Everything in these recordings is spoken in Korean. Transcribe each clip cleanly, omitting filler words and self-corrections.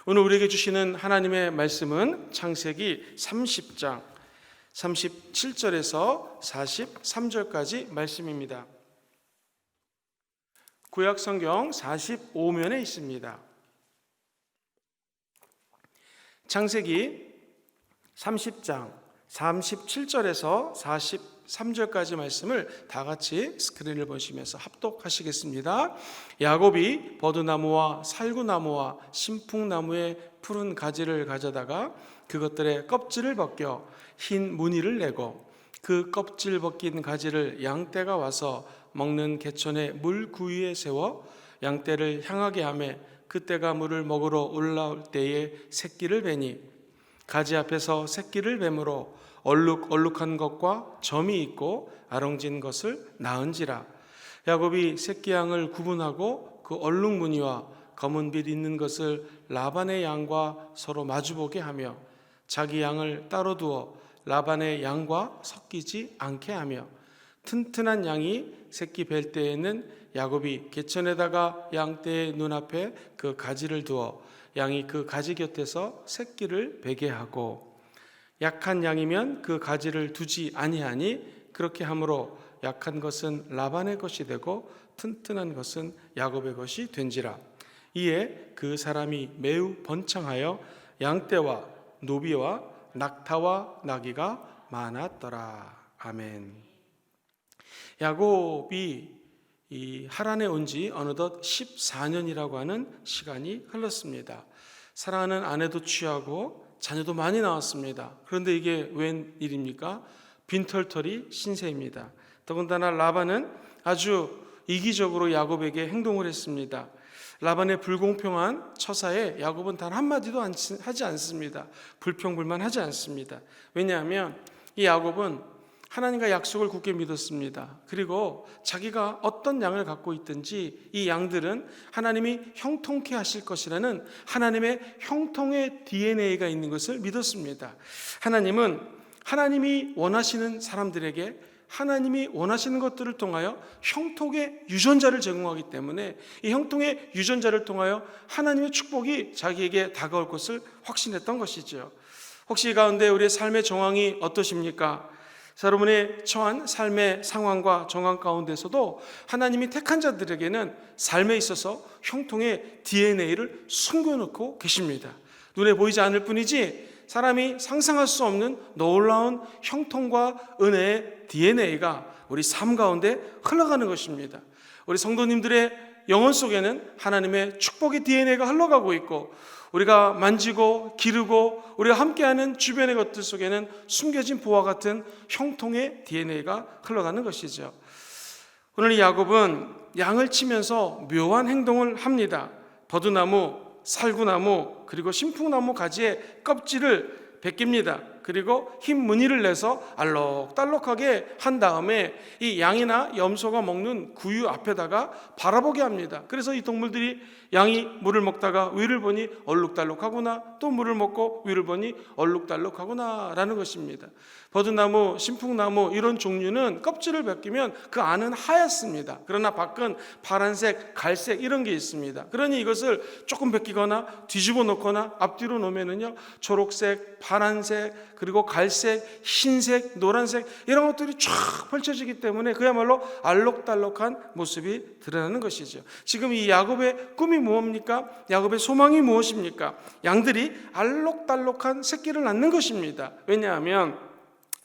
오늘 우리에게 주시는 하나님의 말씀은 창세기 30장 37절에서 43절까지 말씀입니다. 구약 성경 45면에 있습니다. 창세기 30장 37절에서 43절까지 말씀을 다 같이 스크린을 보시면서 합독하시겠습니다. 야곱이 버드나무와 살구나무와 신풍나무의 푸른 가지를 가져다가 그것들의 껍질을 벗겨 흰 무늬를 내고 그 껍질 벗긴 가지를 양떼가 와서 먹는 개천의 물 구유에 세워 양떼를 향하게 하며 그때가 물을 먹으러 올라올 때에 새끼를 베니 가지 앞에서 새끼를 뱀으로 얼룩얼룩한 것과 점이 있고 아롱진 것을 낳은지라. 야곱이 새끼 양을 구분하고 그 얼룩 무늬와 검은 빛 있는 것을 라반의 양과 서로 마주보게 하며 자기 양을 따로 두어 라반의 양과 섞이지 않게 하며 튼튼한 양이 새끼 뵐 때에는 야곱이 개천에다가 양떼의 눈앞에 그 가지를 두어 양이 그 가지 곁에서 새끼를 베게 하고 약한 양이면 그 가지를 두지 아니하니 그렇게 함으로 약한 것은 라반의 것이 되고 튼튼한 것은 야곱의 것이 된지라. 이에 그 사람이 매우 번창하여 양떼와 노비와 낙타와 나귀가 많았더라. 아멘. 야곱이 이 하란에 온 지 어느덧 14년이라고 하는 시간이 흘렀습니다. 사랑하는 아내도 취하고 자녀도 많이 나왔습니다. 그런데 이게 웬일입니까? 빈털털이 신세입니다. 더군다나 라반은 아주 이기적으로 야곱에게 행동을 했습니다. 라반의 불공평한 처사에 야곱은 단 한마디도 하지 않습니다. 불평불만하지 않습니다. 왜냐하면 이 야곱은 하나님과 약속을 굳게 믿었습니다. 그리고 자기가 어떤 양을 갖고 있든지 이 양들은 하나님이 형통케 하실 것이라는 하나님의 형통의 DNA가 있는 것을 믿었습니다. 하나님은 하나님이 원하시는 사람들에게 하나님이 원하시는 것들을 통하여 형통의 유전자를 제공하기 때문에 이 형통의 유전자를 통하여 하나님의 축복이 자기에게 다가올 것을 확신했던 것이죠. 혹시 이 가운데 우리의 삶의 정황이 어떠십니까? 여러분의 처한 삶의 상황과 정황 가운데서도 하나님이 택한 자들에게는 삶에 있어서 형통의 DNA를 숨겨놓고 계십니다. 눈에 보이지 않을 뿐이지 사람이 상상할 수 없는 놀라운 형통과 은혜의 DNA가 우리 삶 가운데 흘러가는 것입니다. 우리 성도님들의 영혼 속에는 하나님의 축복의 DNA가 흘러가고 있고 우리가 만지고 기르고 우리가 함께하는 주변의 것들 속에는 숨겨진 보화 같은 형통의 DNA가 흘러가는 것이죠. 오늘 이 야곱은 양을 치면서 묘한 행동을 합니다. 버드나무, 살구나무 그리고 신풍나무 가지의 껍질을 벗깁니다. 그리고 흰 무늬를 내서 알록달록하게 한 다음에 이 양이나 염소가 먹는 구유 앞에다가 바라보게 합니다. 그래서 이 동물들이 양이 물을 먹다가 위를 보니 얼룩달룩하구나, 또 물을 먹고 위를 보니 얼룩달룩하구나 라는 것입니다. 버드나무, 신풍나무 이런 종류는 껍질을 벗기면 그 안은 하얗습니다. 그러나 밖은 파란색, 갈색 이런 게 있습니다. 그러니 이것을 조금 벗기거나 뒤집어 놓거나 앞뒤로 놓으면은요 초록색, 파란색 그리고 갈색, 흰색, 노란색 이런 것들이 쫙 펼쳐지기 때문에 그야말로 알록달록한 모습이 드러나는 것이죠. 지금 이 야곱의 꿈이 무엇입니까? 야곱의 소망이 무엇입니까? 양들이 알록달록한 새끼를 낳는 것입니다. 왜냐하면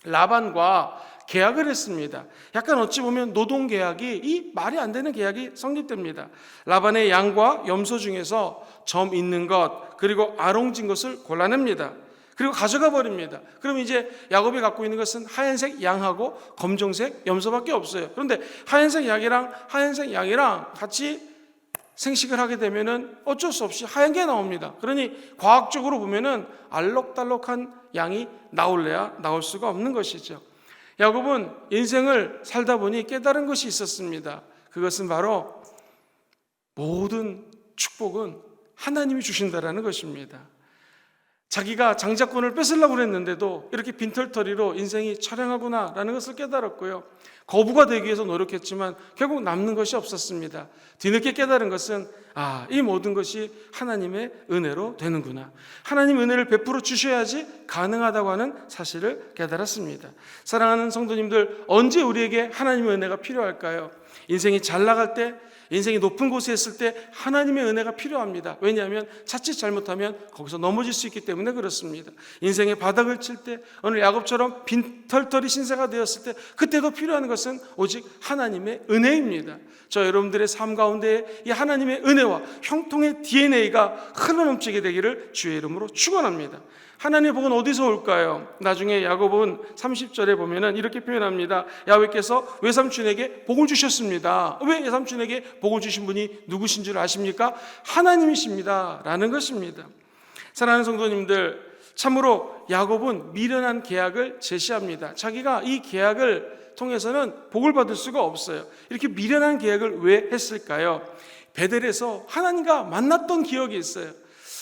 라반과 계약을 했습니다. 약간 어찌 보면 노동계약이 이 말이 안 되는 계약이 성립됩니다. 라반의 양과 염소 중에서 점 있는 것 그리고 아롱진 것을 골라냅니다. 그리고 가져가 버립니다. 그럼 이제 야곱이 갖고 있는 것은 하얀색 양하고 검정색 염소밖에 없어요. 그런데 하얀색 양이랑 같이 생식을 하게 되면은 어쩔 수 없이 하얀 게 나옵니다. 그러니 과학적으로 보면은 알록달록한 양이 나올래야 나올 수가 없는 것이죠. 야곱은 인생을 살다 보니 깨달은 것이 있었습니다. 그것은 바로 모든 축복은 하나님이 주신다라는 것입니다. 자기가 장자권을 뺏으려고 그랬는데도 이렇게 빈털터리로 인생이 처량하구나라는 것을 깨달았고요. 거부가 되기 위해서 노력했지만 결국 남는 것이 없었습니다. 뒤늦게 깨달은 것은 이 모든 것이 하나님의 은혜로 되는구나. 하나님 은혜를 베풀어 주셔야지 가능하다고 하는 사실을 깨달았습니다. 사랑하는 성도님들, 언제 우리에게 하나님의 은혜가 필요할까요? 인생이 잘 나갈 때, 인생이 높은 곳에 있을 때 하나님의 은혜가 필요합니다. 왜냐하면 자칫 잘못하면 거기서 넘어질 수 있기 때문에 그렇습니다. 인생의 바닥을 칠 때, 오늘 야곱처럼 빈털터리 신세가 되었을 때, 그때도 필요한 것은 오직 하나님의 은혜입니다. 저 여러분들의 삶 가운데 이 하나님의 은혜와 형통의 DNA가 흘러넘치게 되기를 주의 이름으로 축원합니다. 하나님의 복은 어디서 올까요? 나중에 야곱은 30절에 보면은 이렇게 표현합니다. 야훼께서 외삼촌에게 복을 주셨습니다. 왜 외삼촌에게 복을 주신 분이 누구신 줄 아십니까? 하나님이십니다 라는 것입니다. 사랑하는 성도님들, 참으로 야곱은 미련한 계약을 제시합니다. 자기가 이 계약을 통해서는 복을 받을 수가 없어요. 이렇게 미련한 계약을 왜 했을까요? 베델에서 하나님과 만났던 기억이 있어요.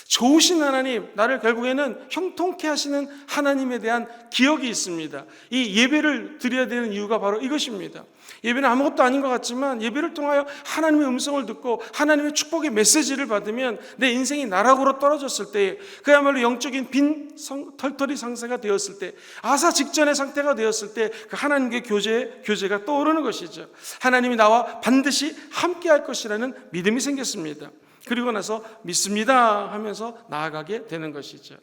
좋으신 하나님, 나를 결국에는 형통케 하시는 하나님에 대한 기억이 있습니다. 이 예배를 드려야 되는 이유가 바로 이것입니다. 예배는 아무것도 아닌 것 같지만 예배를 통하여 하나님의 음성을 듣고 하나님의 축복의 메시지를 받으면 내 인생이 나락으로 떨어졌을 때, 그야말로 영적인 털털이 상태가 되었을 때, 아사 직전의 상태가 되었을 때 그 하나님의 교제가 떠오르는 것이죠. 하나님이 나와 반드시 함께할 것이라는 믿음이 생겼습니다. 그리고 나서 믿습니다 하면서 나아가게 되는 것이죠.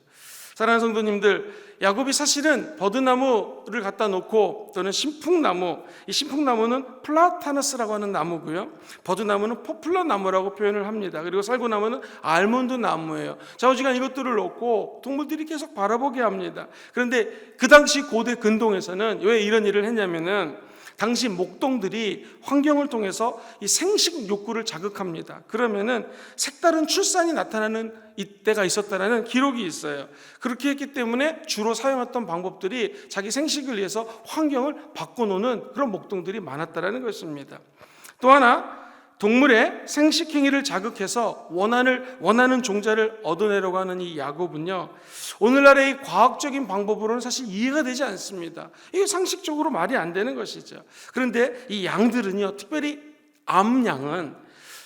사랑하는 성도님들, 야곱이 사실은 버드나무를 갖다 놓고, 또는 신풍나무, 이 신풍나무는 플라타너스라고 하는 나무고요, 버드나무는 포플러 나무라고 표현을 합니다. 그리고 살구나무는 알몬드 나무예요. 좌우지간 이것들을 놓고 동물들이 계속 바라보게 합니다. 그런데 그 당시 고대 근동에서는 왜 이런 일을 했냐면은, 당시 목동들이 환경을 통해서 이 생식 욕구를 자극합니다. 그러면은 색다른 출산이 나타나는 이때가 있었다라는 기록이 있어요. 그렇게 했기 때문에 주로 사용했던 방법들이 자기 생식을 위해서 환경을 바꿔놓는 그런 목동들이 많았다라는 것입니다. 또 하나, 동물의 생식 행위를 자극해서 원하는 종자를 얻어내려고 하는 이 야곱은요, 오늘날의 이 과학적인 방법으로는 사실 이해가 되지 않습니다. 이게 상식적으로 말이 안 되는 것이죠. 그런데 이 양들은요, 특별히 암양은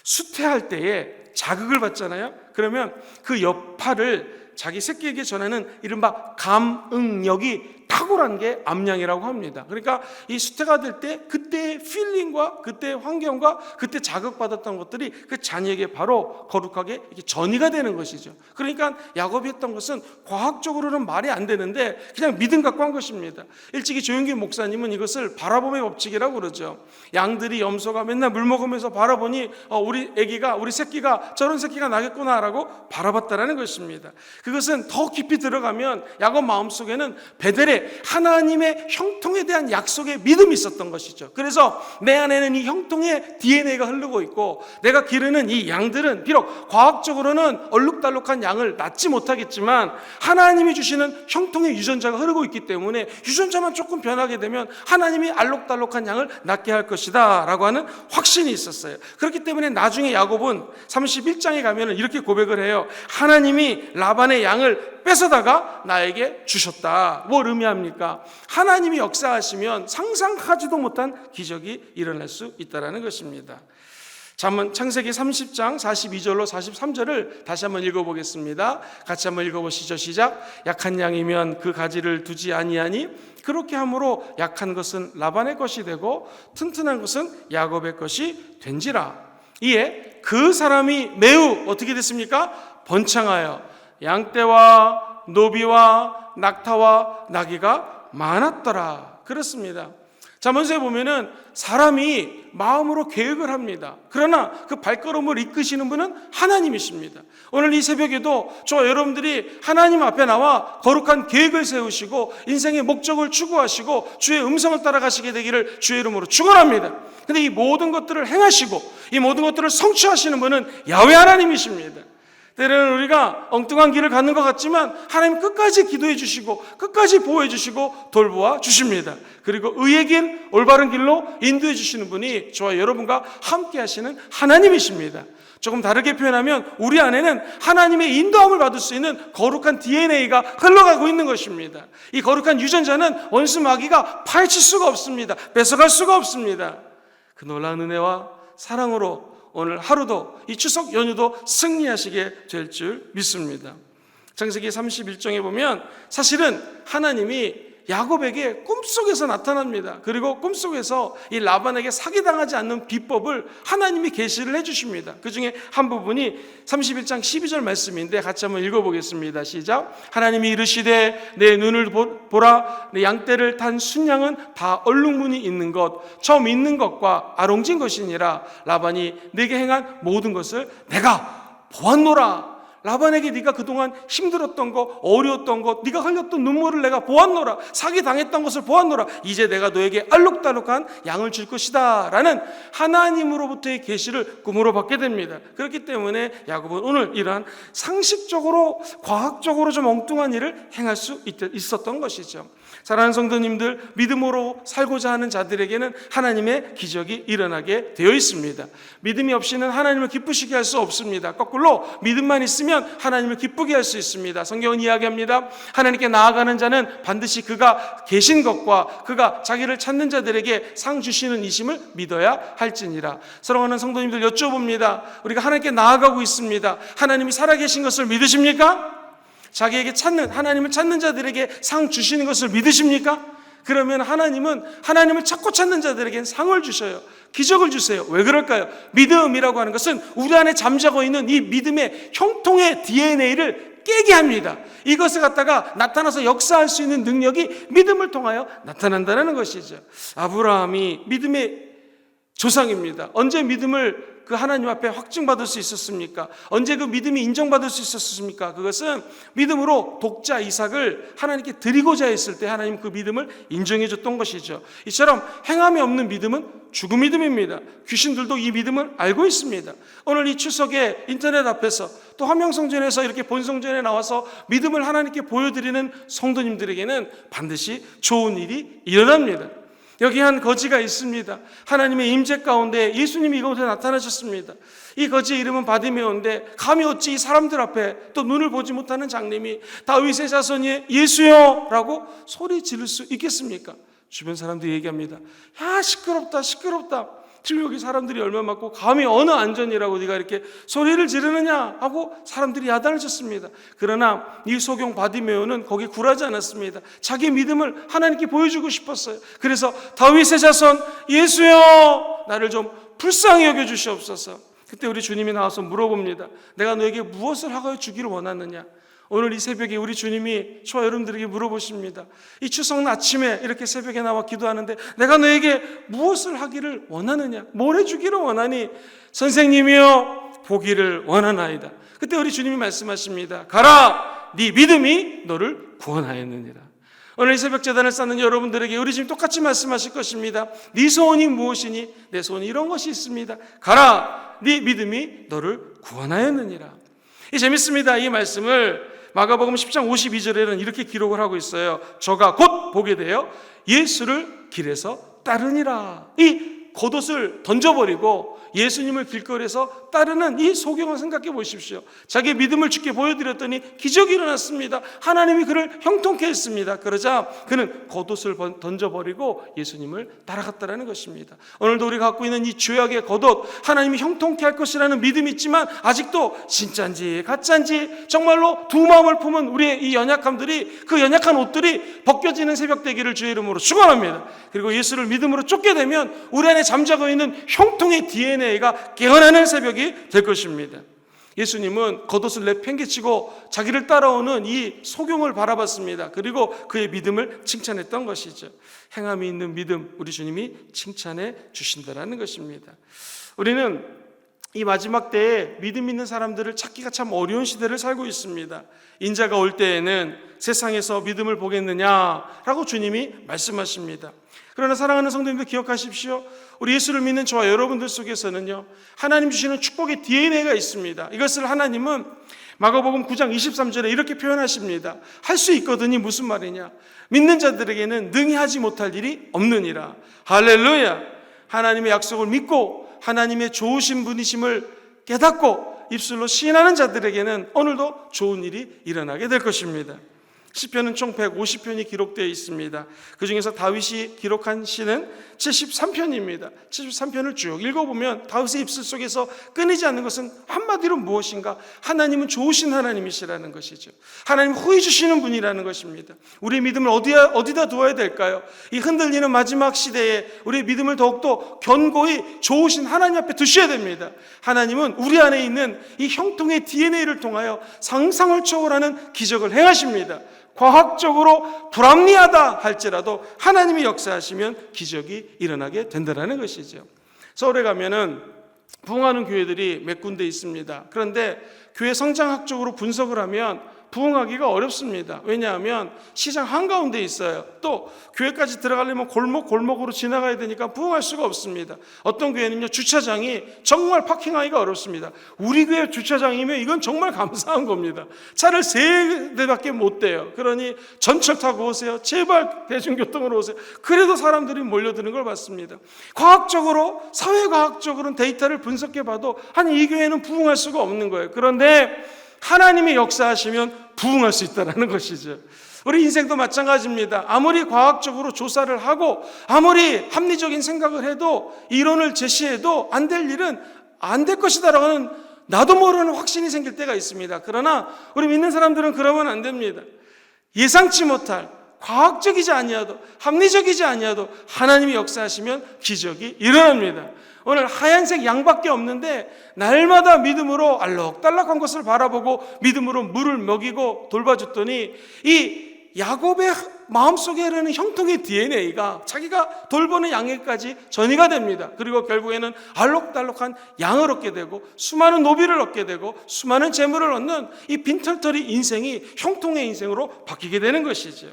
수태할 때에 자극을 받잖아요. 그러면 그 여파를 자기 새끼에게 전하는 이른바 감응력이 탁월한 게 암양이라고 합니다. 그러니까 이 수태가 될 때 그때의 필링과 그때의 환경과 그때 자극받았던 것들이 그 자녀에게 바로 거룩하게 이렇게 전이가 되는 것이죠. 그러니까 야곱이 했던 것은 과학적으로는 말이 안 되는데 그냥 믿음 갖고 한 것입니다. 일찍이 조용기 목사님은 이것을 바라봄의 법칙이라고 그러죠. 양들이, 염소가 맨날 물 먹으면서 바라보니 우리 애기가, 우리 새끼가 저런 새끼가 나겠구나라고 바라봤다라는 것입니다. 그것은 더 깊이 들어가면 야곱 마음속에는 베델의 하나님의 형통에 대한 약속의 믿음이 있었던 것이죠. 그래서 내 안에는 이 형통의 DNA가 흐르고 있고, 내가 기르는 이 양들은 비록 과학적으로는 얼룩달룩한 양을 낳지 못하겠지만 하나님이 주시는 형통의 유전자가 흐르고 있기 때문에 유전자만 조금 변하게 되면 하나님이 알록달록한 양을 낳게 할 것이다 라고 하는 확신이 있었어요. 그렇기 때문에 나중에 야곱은 31장에 가면 이렇게 고백을 해요. 하나님이 라반의 양을 뺏어다가 나에게 주셨다. 뭘 의미합니까? 하나님이 역사하시면 상상하지도 못한 기적이 일어날 수 있다는 것입니다. 창세기 30장 42절로 43절을 다시 한번 읽어보겠습니다. 같이 한번 읽어보시죠. 시작. 약한 양이면 그 가지를 두지 아니하니 그렇게 함으로 약한 것은 라반의 것이 되고 튼튼한 것은 야곱의 것이 된지라. 이에 그 사람이 매우 어떻게 됐습니까? 번창하여 양떼와 노비와 낙타와 나귀가 많았더라. 그렇습니다. 자, 먼저 보면은 사람이 마음으로 계획을 합니다. 그러나 그 발걸음을 이끄시는 분은 하나님이십니다. 오늘 이 새벽에도 저와 여러분들이 하나님 앞에 나와 거룩한 계획을 세우시고 인생의 목적을 추구하시고 주의 음성을 따라가시게 되기를 주의 이름으로 축원합니다. 그런데 이 모든 것들을 행하시고 이 모든 것들을 성취하시는 분은 야훼 하나님이십니다. 때로는 우리가 엉뚱한 길을 가는 것 같지만 하나님 끝까지 기도해 주시고 끝까지 보호해 주시고 돌보아 주십니다. 그리고 의의 길, 올바른 길로 인도해 주시는 분이 저와 여러분과 함께 하시는 하나님이십니다. 조금 다르게 표현하면 우리 안에는 하나님의 인도함을 받을 수 있는 거룩한 DNA가 흘러가고 있는 것입니다. 이 거룩한 유전자는 원수 마귀가 파헤칠 수가 없습니다. 뺏어갈 수가 없습니다. 그 놀라운 은혜와 사랑으로 오늘 하루도 이 추석 연휴도 승리하시게 될 줄 믿습니다. 창세기 31장에 보면 사실은 하나님이 야곱에게 꿈속에서 나타납니다. 그리고 꿈속에서 이 라반에게 사기당하지 않는 비법을 하나님이 계시를 해주십니다. 그 중에 한 부분이 31장 12절 말씀인데 같이 한번 읽어보겠습니다. 시작. 하나님이 이르시되 내 눈을 보라, 내 양떼를 탄 순양은 다 얼룩무늬 있는 것, 점 있는 것과 아롱진 것이니라. 라반이 네게 행한 모든 것을 내가 보았노라. 라반에게 네가 그동안 힘들었던 것, 어려웠던 것, 네가 흘렸던 눈물을 내가 보았노라. 사기당했던 것을 보았노라. 이제 내가 너에게 알록달록한 양을 줄 것이다 라는 하나님으로부터의 계시를 꿈으로 받게 됩니다. 그렇기 때문에 야곱은 오늘 이러한 상식적으로 과학적으로 좀 엉뚱한 일을 행할 수 있었던 것이죠. 사랑하는 성도님들, 믿음으로 살고자 하는 자들에게는 하나님의 기적이 일어나게 되어 있습니다. 믿음이 없이는 하나님을 기쁘시게 할 수 없습니다. 거꾸로 믿음만 있으면 하나님을 기쁘게 할 수 있습니다. 성경은 이야기합니다. 하나님께 나아가는 자는 반드시 그가 계신 것과 그가 자기를 찾는 자들에게 상 주시는 이심을 믿어야 할지니라. 사랑하는 성도님들, 여쭤봅니다. 우리가 하나님께 나아가고 있습니다. 하나님이 살아계신 것을 믿으십니까? 자기에게 하나님을 찾는 자들에게 상 주시는 것을 믿으십니까? 그러면 하나님은 하나님을 찾고 찾는 자들에게는 상을 주셔요. 기적을 주세요. 왜 그럴까요? 믿음이라고 하는 것은 우리 안에 잠자고 있는 이 믿음의 형통의 DNA를 깨게 합니다. 이것을 갖다가 나타나서 역사할 수 있는 능력이 믿음을 통하여 나타난다는 것이죠. 아브라함이 믿음의 조상입니다. 언제 믿음을 그 하나님 앞에 확증받을 수 있었습니까? 언제 그 믿음이 인정받을 수 있었습니까? 그것은 믿음으로 독자 이삭을 하나님께 드리고자 했을 때 하나님 그 믿음을 인정해 줬던 것이죠. 이처럼 행함이 없는 믿음은 죽은 믿음입니다. 귀신들도 이 믿음을 알고 있습니다. 오늘 이 추석에 인터넷 앞에서 또 화명성전에서 이렇게 본성전에 나와서 믿음을 하나님께 보여드리는 성도님들에게는 반드시 좋은 일이 일어납니다. 여기 한 거지가 있습니다. 하나님의 임재 가운데 예수님이 이곳에 나타나셨습니다. 이 거지의 이름은 바디메오인데 감히 어찌 이 사람들 앞에 또 눈을 보지 못하는 장님이 다윗의 자손이 예수여 라고 소리 지를 수 있겠습니까? 주변 사람들이 얘기합니다. 야, 시끄럽다 시끄럽다. 지금 여기 사람들이 얼마 많고 감히 어느 안전이라고 네가 이렇게 소리를 지르느냐 하고 사람들이 야단을 쳤습니다. 그러나 이 소경 바디메오는 거기에 굴하지 않았습니다. 자기 믿음을 하나님께 보여주고 싶었어요. 그래서 다윗의 자손 예수여 나를 좀 불쌍히 여겨주시옵소서. 그때 우리 주님이 나와서 물어봅니다. 내가 너에게 무엇을 하여 주기를 원하느냐? 오늘 이 새벽에 우리 주님이 저와 여러분들에게 물어보십니다. 이 추석 아침에 이렇게 새벽에 나와 기도하는데 내가 너에게 무엇을 하기를 원하느냐? 뭘 해주기를 원하니? 선생님이여 보기를 원하나이다. 그때 우리 주님이 말씀하십니다. 가라, 네 믿음이 너를 구원하였느니라. 오늘 이 새벽 제단을 쌓는 여러분들에게 우리 주님 똑같이 말씀하실 것입니다. 네 소원이 무엇이니? 내 소원이 이런 것이 있습니다. 가라, 네 믿음이 너를 구원하였느니라. 이 재밌습니다. 이 말씀을 마가복음 10장 52절에는 이렇게 기록을 하고 있어요. 저가 곧 보게 되어 예수를 길에서 따르니라. 이 겉옷을 던져버리고 예수님을 길거리에서 따르는 이 소경을 생각해 보십시오. 자기의 믿음을 주께 보여드렸더니 기적이 일어났습니다. 하나님이 그를 형통케 했습니다. 그러자 그는 겉옷을 던져버리고 예수님을 따라갔다는 것입니다. 오늘도 우리가 갖고 있는 이 죄악의 겉옷, 하나님이 형통케 할 것이라는 믿음이 있지만 아직도 진짜인지 가짜인지 정말로 두 마음을 품은 우리의 이 연약함들이, 그 연약한 옷들이 벗겨지는 새벽 되기를 주의 이름으로 축원합니다. 그리고 예수를 믿음으로 쫓게 되면 우리 안에 잠자고 있는 형통의 DNA가 깨어나는 새벽이 될 것입니다. 예수님은 겉옷을 내팽개치고 자기를 따라오는 이 소경을 바라봤습니다. 그리고 그의 믿음을 칭찬했던 것이죠. 행함이 있는 믿음, 우리 주님이 칭찬해 주신다는 것입니다. 우리는 이 마지막 때에 믿음 있는 사람들을 찾기가 참 어려운 시대를 살고 있습니다. 인자가 올 때에는 세상에서 믿음을 보겠느냐라고 주님이 말씀하십니다. 그러나 사랑하는 성도님들 기억하십시오. 우리 예수를 믿는 저와 여러분들 속에서는요, 하나님 주시는 축복의 DNA가 있습니다. 이것을 하나님은 마가복음 9장 23절에 이렇게 표현하십니다. 할 수 있거든이 무슨 말이냐? 믿는 자들에게는 능히 하지 못할 일이 없느니라. 할렐루야! 하나님의 약속을 믿고 하나님의 좋으신 분이심을 깨닫고 입술로 시인하는 자들에게는 오늘도 좋은 일이 일어나게 될 것입니다. 시편은 총 150편이 기록되어 있습니다. 그 중에서 다윗이 기록한 시는 73편입니다. 73편을 쭉 읽어보면 다윗의 입술 속에서 끊이지 않는 것은 한마디로 무엇인가? 하나님은 좋으신 하나님이시라는 것이죠. 하나님 후히 주시는 분이라는 것입니다. 우리의 믿음을 어디다 두어야 될까요? 이 흔들리는 마지막 시대에 우리의 믿음을 더욱더 견고히 좋으신 하나님 앞에 두셔야 됩니다. 하나님은 우리 안에 있는 이 형통의 DNA를 통하여 상상을 초월하는 기적을 행하십니다. 과학적으로 불합리하다 할지라도 하나님이 역사하시면 기적이 일어나게 된다는 것이죠. 서울에 가면은 부흥하는 교회들이 몇 군데 있습니다. 그런데 교회 성장학적으로 분석을 하면 부흥하기가 어렵습니다. 왜냐하면 시장 한가운데 있어요. 또 교회까지 들어가려면 골목으로 지나가야 되니까 부흥할 수가 없습니다. 어떤 교회는요, 주차장이 정말 파킹하기가 어렵습니다. 우리 교회 주차장이면 이건 정말 감사한 겁니다. 차를 3대밖에 못 대요. 그러니 전철 타고 오세요. 제발 대중교통으로 오세요. 그래도 사람들이 몰려드는 걸 봤습니다. 과학적으로, 사회과학적으로는 데이터를 분석해봐도 아니 이 교회는 부흥할 수가 없는 거예요. 그런데 하나님이 역사하시면 부흥할 수 있다는 것이죠. 우리 인생도 마찬가지입니다. 아무리 과학적으로 조사를 하고 아무리 합리적인 생각을 해도 이론을 제시해도 안 될 일은 안 될 것이다라고 하는 나도 모르는 확신이 생길 때가 있습니다. 그러나 우리 믿는 사람들은 그러면 안 됩니다. 예상치 못할 과학적이지 아니하도 합리적이지 아니하도 하나님이 역사하시면 기적이 일어납니다. 오늘 하얀색 양밖에 없는데 날마다 믿음으로 알록달록한 것을 바라보고 믿음으로 물을 먹이고 돌봐줬더니 이 야곱의 마음속에 흐르는 형통의 DNA가 자기가 돌보는 양에까지 전이가 됩니다. 그리고 결국에는 알록달록한 양을 얻게 되고 수많은 노비를 얻게 되고 수많은 재물을 얻는 이 빈털터리 인생이 형통의 인생으로 바뀌게 되는 것이죠.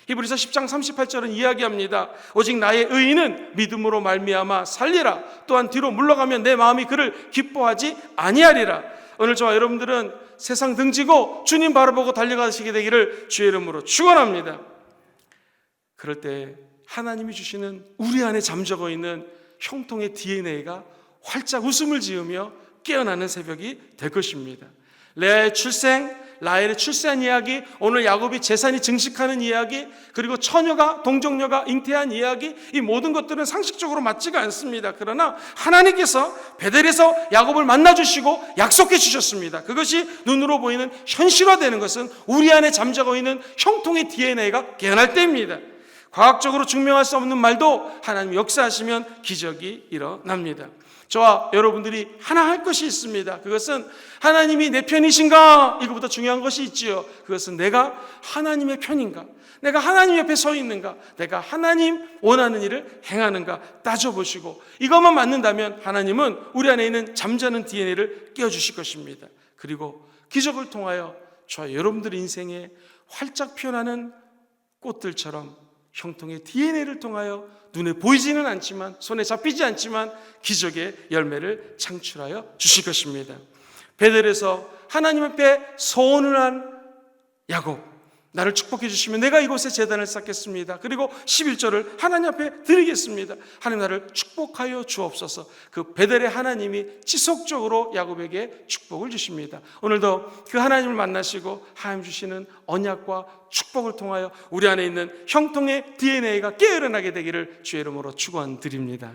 히브리서 10장 38절은 이야기합니다. 오직 나의 의인은 믿음으로 말미암아 살리라. 또한 뒤로 물러가면 내 마음이 그를 기뻐하지 아니하리라. 오늘 저와 여러분들은 세상 등지고 주님 바라보고 달려가시게 되기를 주의 이름으로 축원합니다. 그럴 때 하나님이 주시는 우리 안에 잠적어 있는 형통의 DNA가 활짝 웃음을 지으며 깨어나는 새벽이 될 것입니다. 레아의 출생, 라헬의 출세한 이야기, 오늘 야곱이 재산이 증식하는 이야기, 그리고 처녀가 동정녀가 잉태한 이야기, 이 모든 것들은 상식적으로 맞지가 않습니다. 그러나 하나님께서 베델에서 야곱을 만나주시고 약속해 주셨습니다. 그것이 눈으로 보이는 현실화되는 것은 우리 안에 잠자고 있는 형통의 DNA가 깨어날 때입니다. 과학적으로 증명할 수 없는 말도 하나님 역사하시면 기적이 일어납니다. 저와 여러분들이 하나 할 것이 있습니다. 그것은 하나님이 내 편이신가? 이거보다 중요한 것이 있지요. 그것은 내가 하나님의 편인가? 내가 하나님 옆에 서 있는가? 내가 하나님 원하는 일을 행하는가? 따져보시고 이것만 맞는다면 하나님은 우리 안에 있는 잠자는 DNA를 깨워주실 것입니다. 그리고 기적을 통하여 저와 여러분들의 인생에 활짝 피어나는 꽃들처럼 형통의 DNA를 통하여 눈에 보이지는 않지만 손에 잡히지 않지만 기적의 열매를 창출하여 주실 것입니다. 베델에서 하나님 앞에 소원을 한 야곱, 나를 축복해 주시면 내가 이곳에 제단을 쌓겠습니다. 그리고 11절을 하나님 앞에 드리겠습니다. 하나님 나를 축복하여 주옵소서. 그 베델의 하나님이 지속적으로 야곱에게 축복을 주십니다. 오늘도 그 하나님을 만나시고 하나님 주시는 언약과 축복을 통하여 우리 안에 있는 형통의 DNA가 깨어나게 되기를 주의 이름으로 축원드립니다.